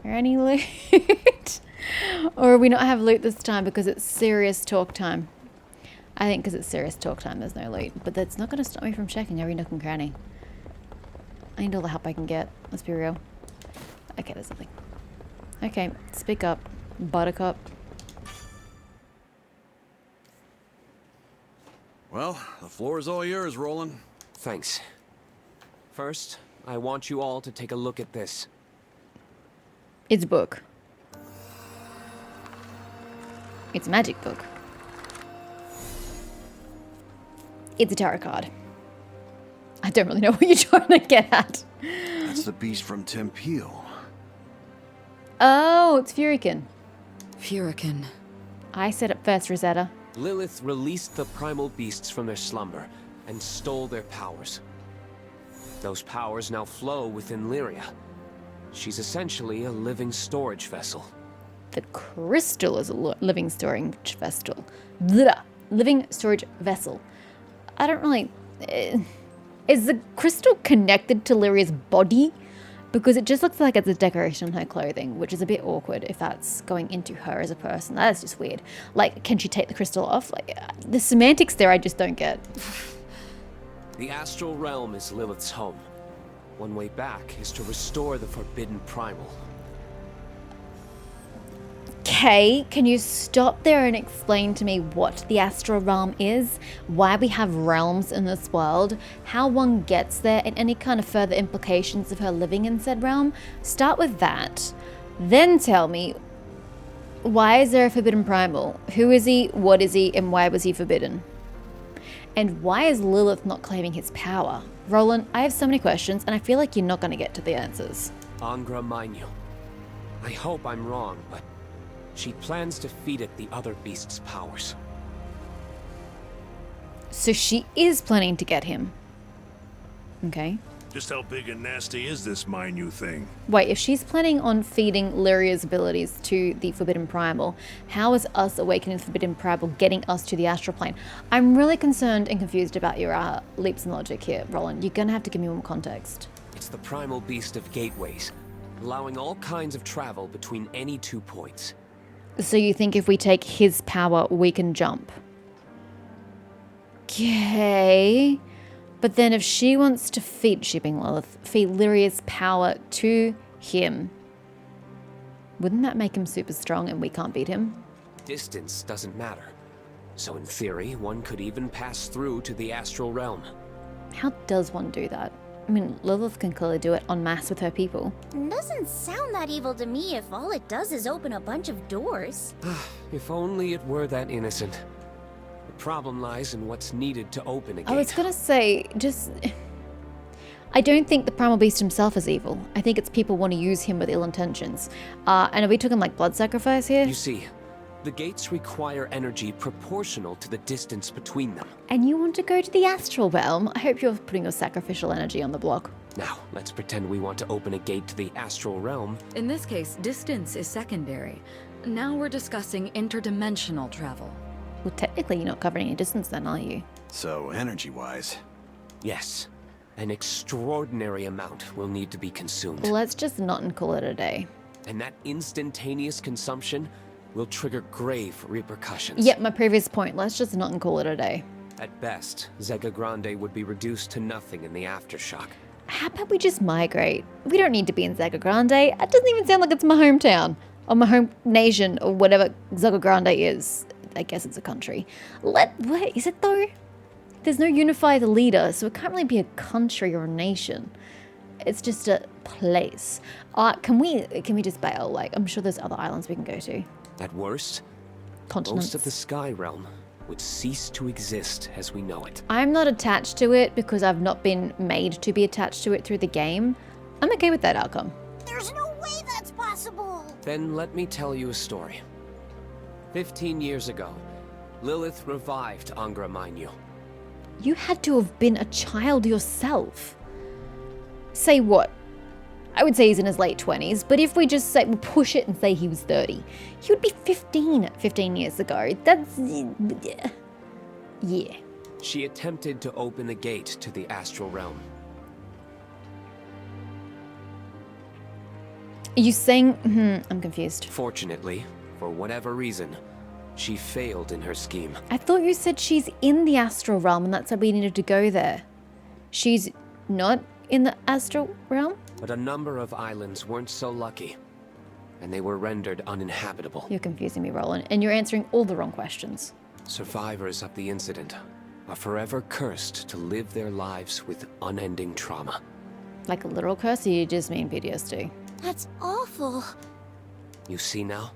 Any loot? Or will we not have loot this time because it's serious talk time? I think because it's serious talk time, there's no loot. But that's not going to stop me from checking every nook and cranny. I need all the help I can get. Let's be real. Okay, there's nothing. Okay, speak up, Buttercup. Well, the floor is all yours, Roland. Thanks. First, I want you all to take a look at this. It's a book. It's a magic book. It's a tarot card. I don't really know what you're trying to get at. That's the beast from Tempeal. Oh, it's Furican. Furican. I said it first, Rosetta. Lilith released the primal beasts from their slumber and stole their powers. Those powers now flow within Lyria. She's essentially a living storage vessel. The crystal is a living storage vessel. Blah. Living storage vessel. I don't really... is the crystal connected to Lyria's body? Because it just looks like it's a decoration on her clothing, which is a bit awkward if that's going into her as a person. That's just weird. Like, can she take the crystal off? Like, the semantics there I just don't get. The astral realm is Lilith's home. One way back is to restore the forbidden primal. Okay, can you stop there and explain to me what the astral realm is, why we have realms in this world, how one gets there, and any kind of further implications of her living in said realm? Start with that. Then tell me, why is there a forbidden primal? Who is he, what is he, and why was he forbidden? And why is Lilith not claiming his power? Roland, I have so many questions, and I feel like you're not going to get to the answers. Angra Mainyu. I hope I'm wrong, but she plans to feed it the other beast's powers. So she is planning to get him. Okay. Just how big and nasty is this Mainyu thing? Wait, if she's planning on feeding Lyria's abilities to the Forbidden Primal, how is us awakening the Forbidden Primal getting us to the astral plane? I'm really concerned and confused about your leaps in logic here, Roland. You're gonna have to give me more context. It's the primal beast of gateways, allowing all kinds of travel between any 2 points. So you think if we take his power, we can jump? Okay. But then if she wants to feed, she being Lilith, feed Lyria's power to him, wouldn't that make him super strong and we can't beat him? Distance doesn't matter. So in theory, one could even pass through to the astral realm. How does one do that? I mean, Lilith can clearly do it en masse with her people. Doesn't sound that evil to me if all it does is open a bunch of doors. If only it were that innocent. The problem lies in what's needed to open a gate. I was gonna say, I don't think the primal beast himself is evil. I think it's people want to use him with ill intentions. And are we talking like blood sacrifice here? You see, the gates require energy proportional to the distance between them. And you want to go to the astral realm? I hope you're putting your sacrificial energy on the block. Now, let's pretend we want to open a gate to the astral realm. In this case, distance is secondary. Now we're discussing interdimensional travel. Well, technically you're not covering any distance then, are you? So, energy-wise. Yes. An extraordinary amount will need to be consumed. Well, let's just not and call it a day. And that instantaneous consumption will trigger grave repercussions. Yep, my previous point. Let's just not and call it a day. At best, Zega Grande would be reduced to nothing in the aftershock. How about we just migrate? We don't need to be in Zega Grande. It doesn't even sound like it's my hometown. Or my home nation, or whatever Zega Grande is. I guess it's a country. What is it though? There's no unified leader, so it can't really be a country or a nation. It's just a place. Can we just bail? Like, I'm sure there's other islands we can go to. At worst, Continents. most of the Sky Realm would cease to exist as we know it. I'm not attached to it because I've not been made to be attached to it through the game. I'm okay with that outcome. There's no way that's possible! Then let me tell you a story. 15 years ago, Lilith revived Angra Mainyu. You had to have been a child yourself. Say what? I would say he's in his late 20s, but if we just say, we'll push it and say he was 30, he would be 15 years ago. That's... yeah. She attempted to open the gate to the astral realm. Are you saying... I'm confused. Fortunately, for whatever reason, she failed in her scheme. I thought you said she's in the astral realm and that's why we needed to go there. She's not in the astral realm? But a number of islands weren't so lucky, and they were rendered uninhabitable. You're confusing me, Roland, and you're answering all the wrong questions. Survivors of the incident are forever cursed to live their lives with unending trauma. Like a literal curse, or you just mean PTSD? That's awful. You see now?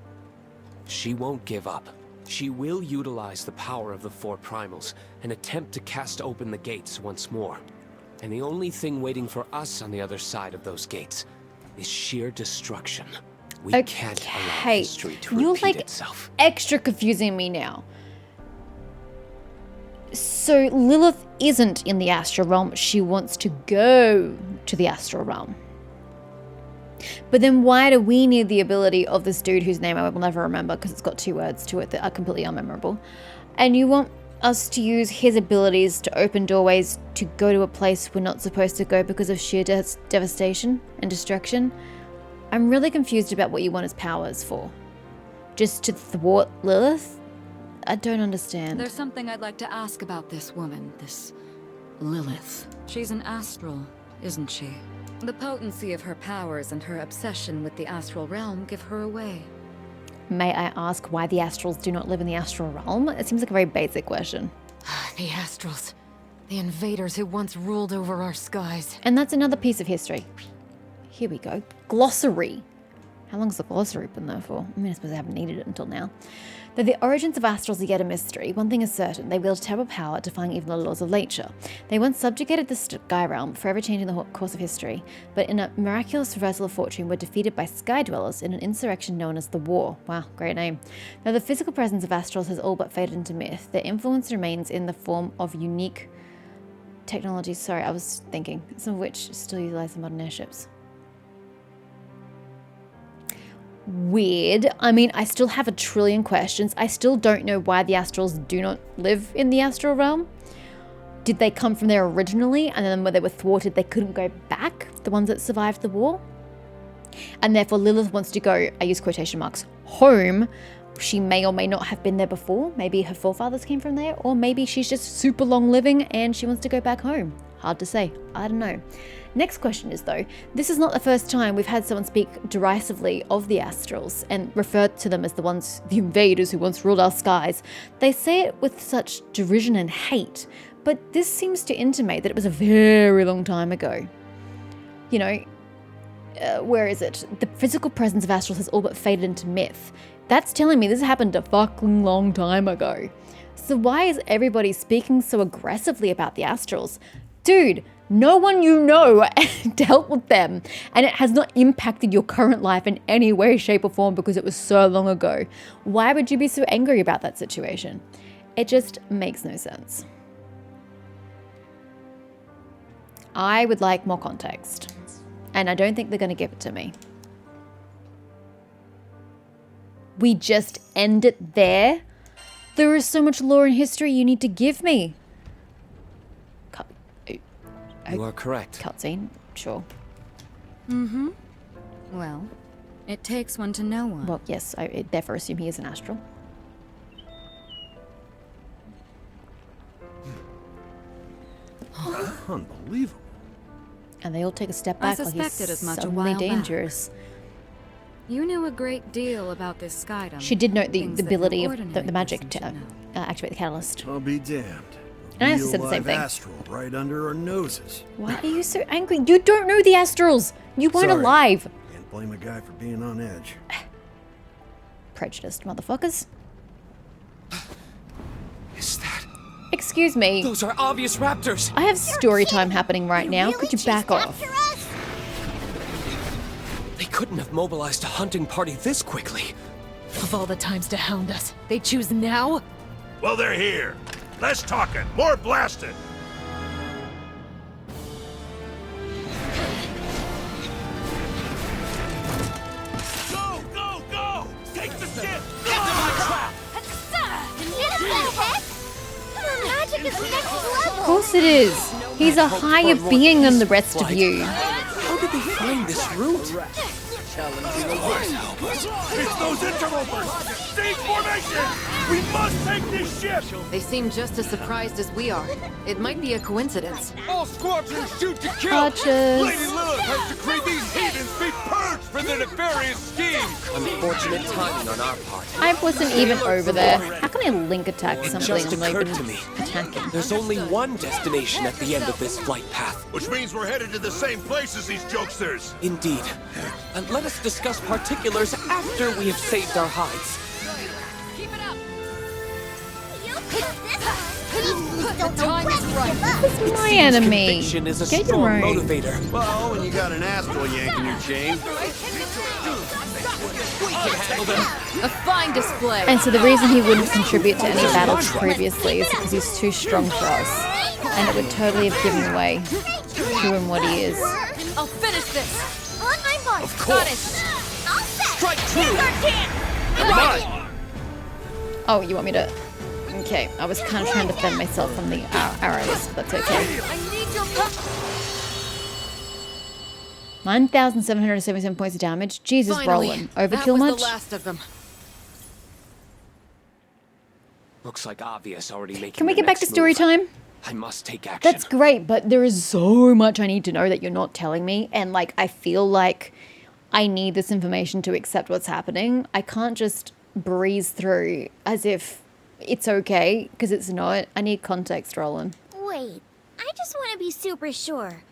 She won't give up. She will utilize the power of the four primals and attempt to cast open the gates once more. And the only thing waiting for us on the other side of those gates is sheer destruction. We can't allow history to repeat itself. Extra confusing me now. So Lilith isn't in the astral realm. She wants to go to the astral realm. But then why do we need the ability of this dude whose name I will never remember because it's got 2 words to it that are completely unmemorable? And you want us to use his abilities to open doorways to go to a place we're not supposed to go because of sheer devastation and destruction? I'm really confused about what you want his powers for. Just to thwart Lilith? I don't understand. There's something I'd like to ask about this woman, this Lilith. She's an astral, isn't she? The potency of her powers and her obsession with the astral realm give her away. May I ask why the astrals do not live in the astral realm? It seems like a very basic question. The astrals. The invaders who once ruled over our skies. And that's another piece of history. Here we go. Glossary. How long has the glossary been there for? I mean, I suppose I haven't needed it until now. Though the origins of astrals are yet a mystery, one thing is certain: they wield terrible power, defying even the laws of nature. They once subjugated the sky realm, forever changing the course of history, but in a miraculous reversal of fortune were defeated by sky dwellers in an insurrection known as the War. Wow, great name. Though the physical presence of astrals has all but faded into myth, their influence remains in the form of unique technologies. Sorry, I was thinking, some of which still utilize the modern airships. Weird. I mean, I still have a trillion questions. I still don't know why the astrals do not live in the astral realm. Did they come from there originally, and then when they were thwarted, they couldn't go back? The ones that survived the war? And therefore Lilith wants to go, I use quotation marks, home. She may or may not have been there before. Maybe her forefathers came from there, or maybe she's just super long living and she wants to go back home. Hard to say. I don't know. Next question is though, this is not the first time we've had someone speak derisively of the astrals and refer to them as the invaders who once ruled our skies. They say it with such derision and hate, but this seems to intimate that it was a very long time ago. You know, where is it? The physical presence of astrals has all but faded into myth. That's telling me this happened a fucking long time ago. So why is everybody speaking so aggressively about the astrals? Dude, no one you know dealt with them, and it has not impacted your current life in any way, shape, or form because it was so long ago. Why would you be so angry about that situation? It just makes no sense. I would like more context, and I don't think they're going to give it to me. We just end it there? There is so much lore and history you need to give me. You are correct. Cutscene, sure. Mm-hmm. Well, it takes one to know one. Well, yes, I therefore assume he is an astral. Unbelievable. And they all take a step back like he's suspected as much a suddenly while dangerous. You knew a great deal about this skydom. She did note the Things that ability no of the ordinary magic person to should know. activate the catalyst. I'll be damned. And I also Real said the same live thing. astral right under our noses. Why are you so angry? You don't know the astrals! You weren't Sorry. alive! Can't blame a guy for being on edge. Prejudiced motherfuckers. Is that? Excuse me. Those are obvious raptors! I have story time happening right now. Really Could you back chased off? after us? They couldn't have mobilized a hunting party this quickly. Of all the times to hound us, they choose now? Well, they're here. Less talking, more blasting. Go, go, go! Take the ship! Get to my trap! Your magic is next Of level! course it is. He's a higher being than the rest of you. How did they find this route? It's those interlopers! Stay formation! We must take this ship! They seem just as surprised as we are. It might be a coincidence. All squadrons shoot to kill! Archers. Lady Lilith has decreed these heathens be purged for their nefarious schemes! Unfortunate timing on our part. I wasn't even over there. How can I link attack It something just I'm not occurred even to me. attacking? There's only one destination at the end of this flight path. Which means we're headed to the same place as these jokesters! Indeed. And let us discuss particulars after we have saved our hides. Don't know when to give up. It's my enemy. Conviction is a Get your strong right. motivator. Well, when you got an astral yanking your chain. A fine display. And so the reason he wouldn't contribute to any battles previously is because he's too strong for us. And it would totally have given away who and what he is. I'll finish this. On my mark. Of course. All set. Strike true. Oh, you want me to... Okay, I was kind of trying to defend myself from the arrows, but that's okay. I need your help. 9,777 points of damage. Jesus, Finally, Roland. that Overkill was much? the last of them. Looks like Obvious already making Can we the get back to next story move. time? I must take action. That's great, but there is so much I need to know that you're not telling me. And, like, I feel like I need this information to accept what's happening. I can't just breeze through as if it's okay, because it's not. I need context, Roland. Wait, I just want to be super sure.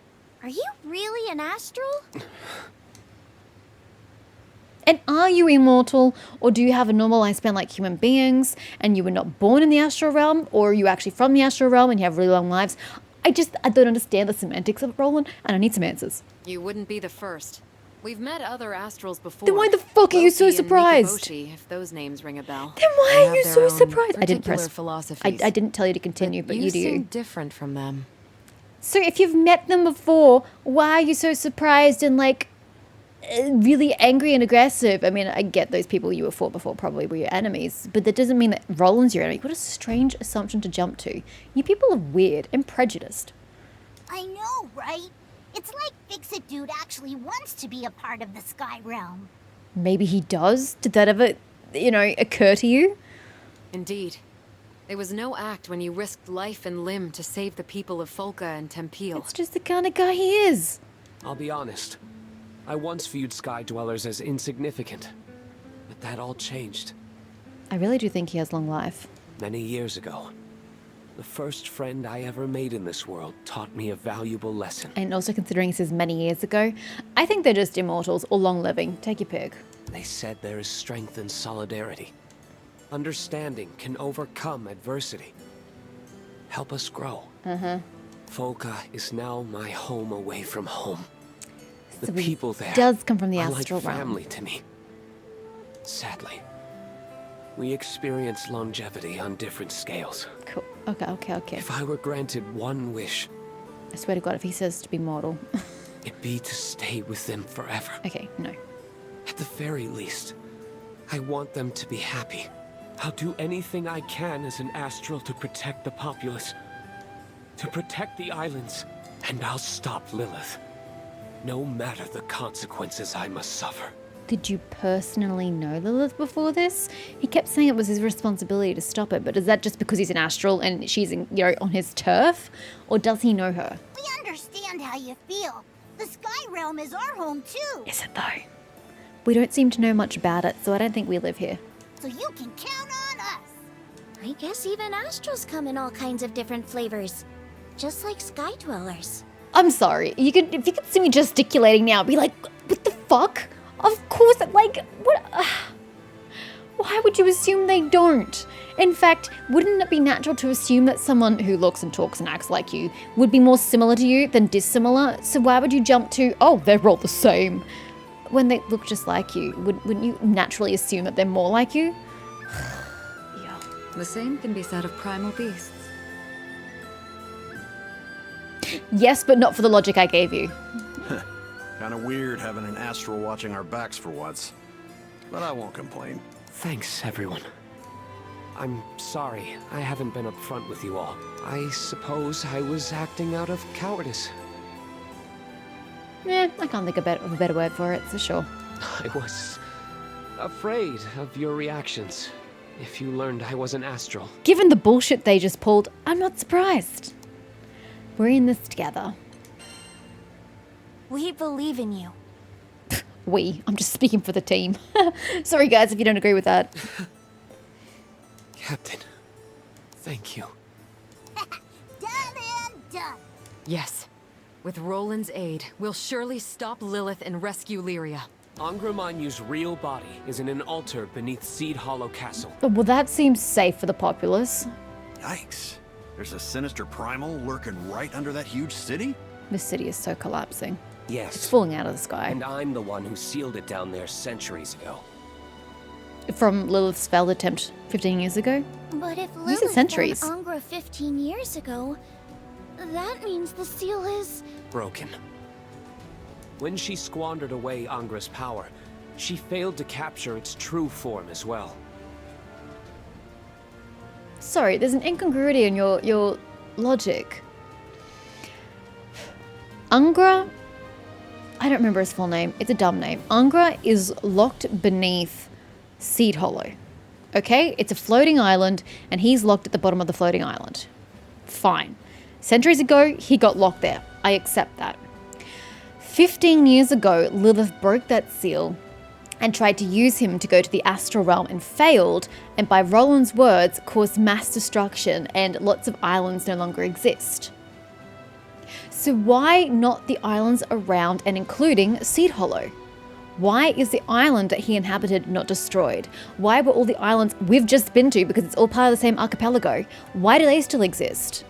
Are you really an astral? And are you immortal, or do you have a normal lifespan like human beings, and you were not born in the astral realm, or are you actually from the astral realm and you have really long lives? I don't understand the semantics of it, Roland, and I need some answers. You wouldn't be the first. We've met other astrals before. Then why the fuck are you so Loki and surprised? Mikoboshi, if those names ring a bell. Then why They are have you their so own surprised? I didn't particular press. philosophies. I didn't tell you to continue, but you do. seem different from them. So if you've met them before, why are you so surprised and like really angry and aggressive? I mean, I get those people you were fought before probably were your enemies, but that doesn't mean that Roland's your enemy. What a strange assumption to jump to. You people are weird and prejudiced. I know, right? It's like Fix-It Dude actually wants to be a part of the Sky Realm. Maybe he does? Did that ever, occur to you? Indeed. There was no act when you risked life and limb to save the people of Folka and Tempeel. It's just the kind of guy he is. I'll be honest. I once viewed Sky Dwellers as insignificant. But that all changed. I really do think he has long life. Many years ago. The first friend I ever made in this world taught me a valuable lesson. And also considering he says many years ago, I think they're just immortals or long living. Take your pick. They said there is strength in solidarity. Understanding can overcome adversity. Help us grow. Folka is now my home away from home. The So he people there does come from the are astral like realm. family to me. Sadly, we experience longevity on different scales. Cool. Okay. If I were granted one wish, I swear to God, if he says to be mortal. it'd be to stay with them forever. Okay, no. At the very least, I want them to be happy. I'll do anything I can as an astral to protect the populace, to protect the islands, and I'll stop Lilith. No matter the consequences I must suffer. Did you personally know Lilith before this? He kept saying it was his responsibility to stop it, but is that just because he's an astral and she's on his turf? Or does he know her? We understand how you feel. The Sky Realm is our home too. Is it though? We don't seem to know much about it, so I don't think we live here. So you can count on us. I guess even astrals come in all kinds of different flavors. Just like Sky Dwellers. I'm sorry. If you could see me gesticulating now, be like, what the fuck? Of course, like, what? Why would you assume they don't? In fact, wouldn't it be natural to assume that someone who looks and talks and acts like you would be more similar to you than dissimilar? So why would you jump to, oh, they're all the same? When they look just like you, wouldn't you naturally assume that they're more like you? Yeah. The same can be said of primal beasts. Yes, but not for the logic I gave you. Kinda weird having an astral watching our backs for once. But I won't complain. Thanks, everyone. I'm sorry I haven't been upfront with you all. I suppose I was acting out of cowardice. I can't think of a better word for it, for sure. I was afraid of your reactions if you learned I was an astral. Given the bullshit they just pulled, I'm not surprised. We're in this together. We believe in you. I'm just speaking for the team. Sorry guys if you don't agree with that. Captain, thank you. Done and done. Yes. With Roland's aid, we'll surely stop Lilith and rescue Lyria. Angra Mainyu's real body is in an altar beneath Seed Hollow Castle. Well, that seems safe for the populace. Yikes. There's a sinister primal lurking right under that huge city? This city is so collapsing. Yes. It's falling out of the sky. And I'm the one who sealed it down there centuries ago. From Lilith's failed attempt 15 years ago? But if said Lilith centuries. found Angra 15 years ago, that means the seal is... Broken. When she squandered away Angra's power, she failed to capture its true form as well. Sorry, there's an incongruity in your logic. Angra, I don't remember his full name. It's a dumb name. Angra is locked beneath Seed Hollow. Okay? It's a floating island, and he's locked at the bottom of the floating island. Fine. Centuries ago, he got locked there. I accept that. 15 years ago, Lilith broke that seal and tried to use him to go to the astral realm and failed, and by Roland's words, caused mass destruction and lots of islands no longer exist. So why not the islands around and including Seed Hollow? Why is the island that he inhabited not destroyed? Why were all the islands we've just been to, because it's all part of the same archipelago, why do they still exist?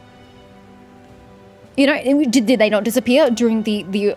You know, did they not disappear during the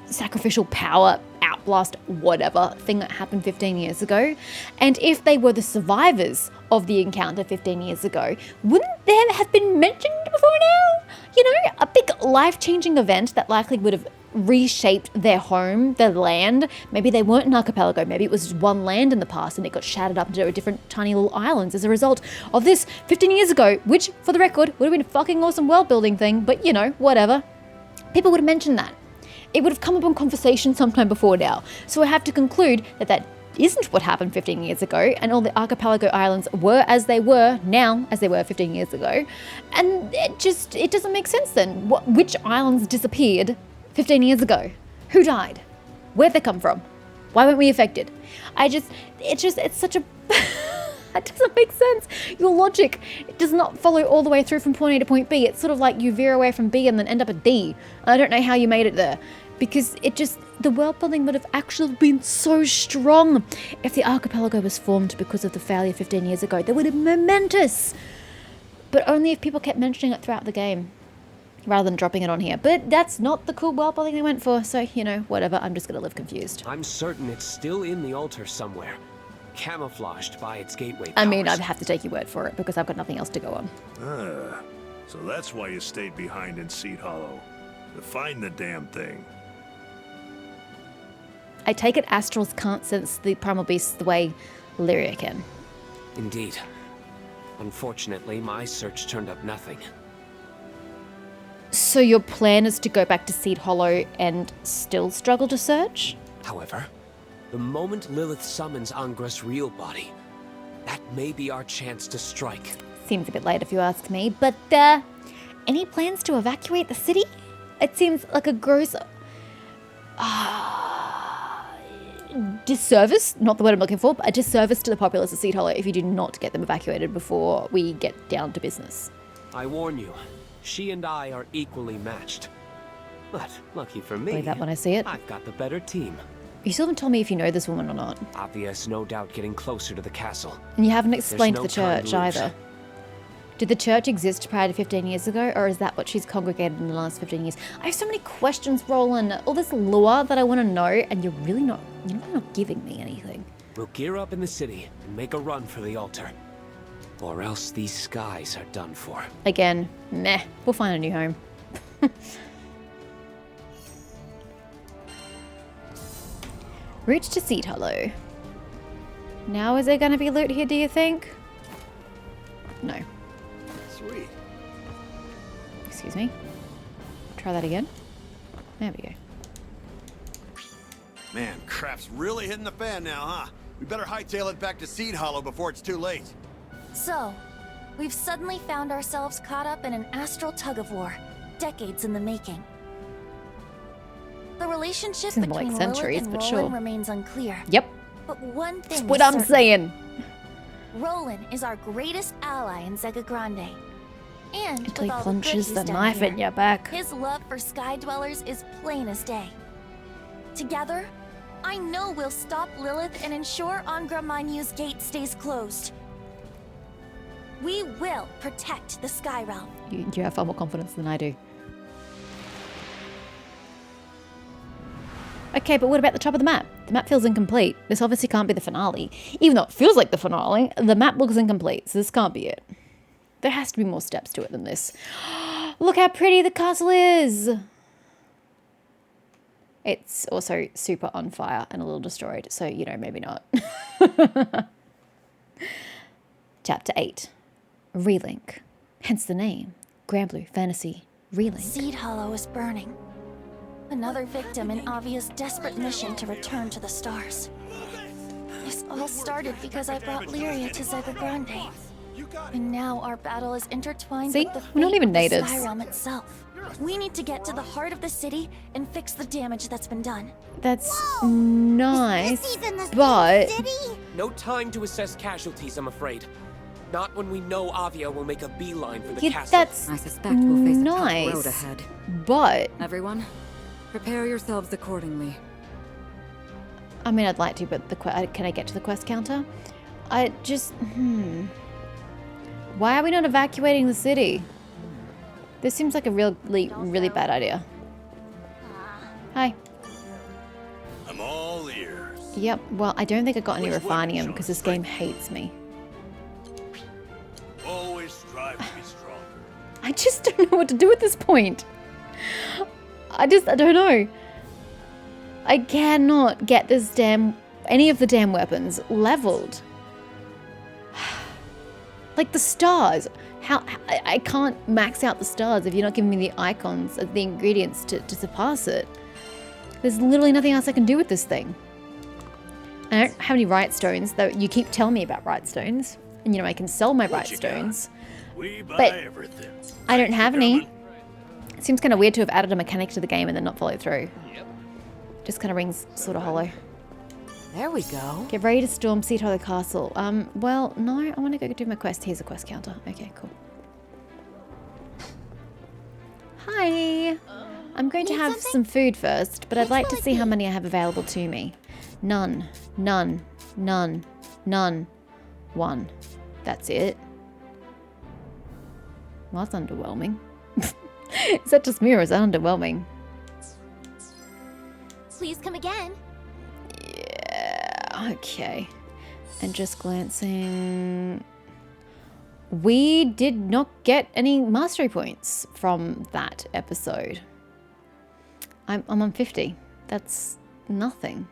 sacrificial power outblast whatever thing that happened 15 years ago? And if they were the survivors of the encounter 15 years ago, wouldn't there have been mentioned before now? You know, a big life-changing event that likely would have reshaped their home, their land. Maybe they weren't an archipelago. Maybe it was one land in the past and it got shattered up into different tiny little islands as a result of this 15 years ago, which, for the record, would have been a fucking awesome world-building thing, but you know, whatever. People would have mentioned that. It would have come up in conversation sometime before now. So I have to conclude that that isn't what happened 15 years ago, and all the archipelago islands were as they were now as they were 15 years ago. And it doesn't make sense then. Which islands disappeared 15 years ago? Who died? Where'd they come from? Why weren't we affected? It's such a... That doesn't make sense. Your logic does not follow all the way through from point A to point B. It's sort of like you veer away from B and then end up at D. I don't know how you made it there. Because the world building would have actually been so strong if the archipelago was formed because of the failure 15 years ago. They would have been momentous. But only if people kept mentioning it throughout the game, rather than dropping it on here. But that's not the cool world building they went for, so, you know, whatever, I'm just gonna live confused. I'm certain it's still in the altar somewhere, camouflaged by its gateway powers. I mean, I'd have to take your word for it, because I've got nothing else to go on. So that's why you stayed behind in Seed Hollow. To find the damn thing. I take it Astrals can't sense the primal beasts the way Lyria can. Indeed. Unfortunately, my search turned up nothing. So your plan is to go back to Seed Hollow and still struggle to search? However, the moment Lilith summons Angra's real body, that may be our chance to strike. Seems a bit late if you ask me, but any plans to evacuate the city? It seems like a gross disservice, not the word I'm looking for, but a disservice to the populace of Seed Hollow if you do not get them evacuated before we get down to business. I warn you, she and I are equally matched. But lucky for me, Believe that when I see it. I've got the better team. You still haven't told me if you know this woman or not. Obvious, no doubt getting closer to the castle. And you haven't explained no the time church to lose. either. Did the church exist prior to 15 years ago, or is that what she's congregated in the last 15 years? I have so many questions, Roland. All this lore that I want to know, and you're really not giving me anything. We'll gear up in the city and make a run for the altar. Or else these skies are done for. Again, meh. We'll find a new home. Route to Seed Hollow. Now is there going to be loot here, do you think? No. Sweet. Excuse me. Try that again. There we go. Man, crap's really hitting the fan now, huh? We better hightail it back to Seed Hollow before it's too late. So, we've suddenly found ourselves caught up in an astral tug-of-war, decades in the making. The relationship Seems more between like centuries, Lilith and but Roland sure. remains unclear. Yep. But one thing That's is what I'm certain. saying. Roland is our greatest ally in Zega Grande. And Until he with all the good plunges he's the done knife here, in your back. his love for Sky Dwellers is plain as day. Together, I know we'll stop Lilith and ensure Angra Mainyu's gate stays closed. We will protect the Sky Realm. You have far more confidence than I do. Okay, but what about the top of the map? The map feels incomplete. This obviously can't be the finale. Even though it feels like the finale, the map looks incomplete, so this can't be it. There has to be more steps to it than this. Look how pretty the castle is! It's also super on fire and a little destroyed, so, you know, maybe not. Chapter 8. RELINK. Hence the name. Granblue Fantasy. RELINK. Seed Hollow is burning. Another victim in Avia's desperate mission to return to the stars. This all started because I brought Lyria to Zega Grande. And now our battle is intertwined See? with the We're not fate even of the natives. Sky Realm itself. We need to get to the heart of the city and fix the damage that's been done. That's nice, but No time to assess casualties, I'm afraid. Not when we know Avia will make a beeline for the yeah, castle. that's I suspect we'll face a tough nice. road ahead. But Everyone, prepare yourselves accordingly. I mean, I'd like to, but can I get to the quest counter? I just Why are we not evacuating the city? This seems like a really bad idea. Hi. I'm all ears. Yep. Well, I don't think I got any refinium because this game hates me. Always strive to be stronger. I just don't know what to do at this point. I don't know. I cannot get any of the damn weapons leveled. Like the stars. I can't max out the stars if you're not giving me the icons as the ingredients to surpass it. There's literally nothing else I can do with this thing. I don't have any right stones, though you keep telling me about right stones. And you know, I can sell my right stones. We buy But everything. I don't have any. It seems kind of weird to have added a mechanic to the game and then not follow through. Just kind of rings sort of hollow. There we go. Get ready to storm Seed Hollow Castle. Well, no, I want to go do my quest. Here's a quest counter. Okay, cool. Hi. I'm going to Need have something? some food first, but I'd Which like will to it see how be? many I have available to me. None. None. None. None. One. That's it. Well, that's underwhelming. Is that just me or is that underwhelming? Please come again. Yeah, okay. And just glancing... We did not get any mastery points from that episode. I'm on 50. That's nothing.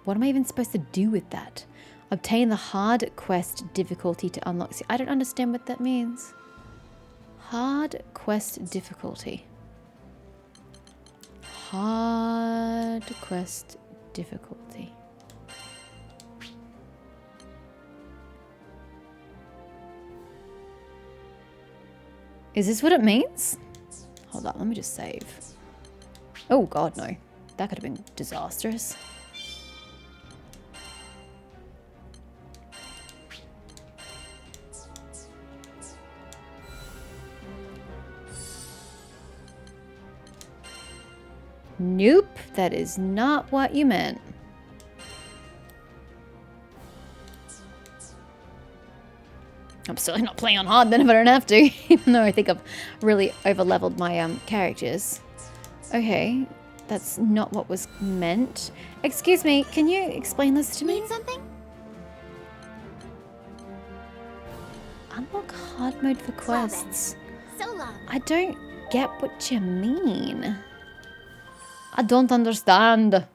What am I even supposed to do with that? Obtain the hard quest difficulty to unlock... See, I don't understand what that means. Hard quest difficulty. Hard quest difficulty. Is this what it means? Hold on, let me just save. Oh god, no. That could have been disastrous. Nope, that is not what you meant. I'm certainly not playing on hard then if I don't have to, even though I think I've really over-leveled my characters. Okay, that's not what was meant. Excuse me, can you explain this to me? Need something? Unlock hard mode for quests. So long. I don't get what you mean. I don't understand.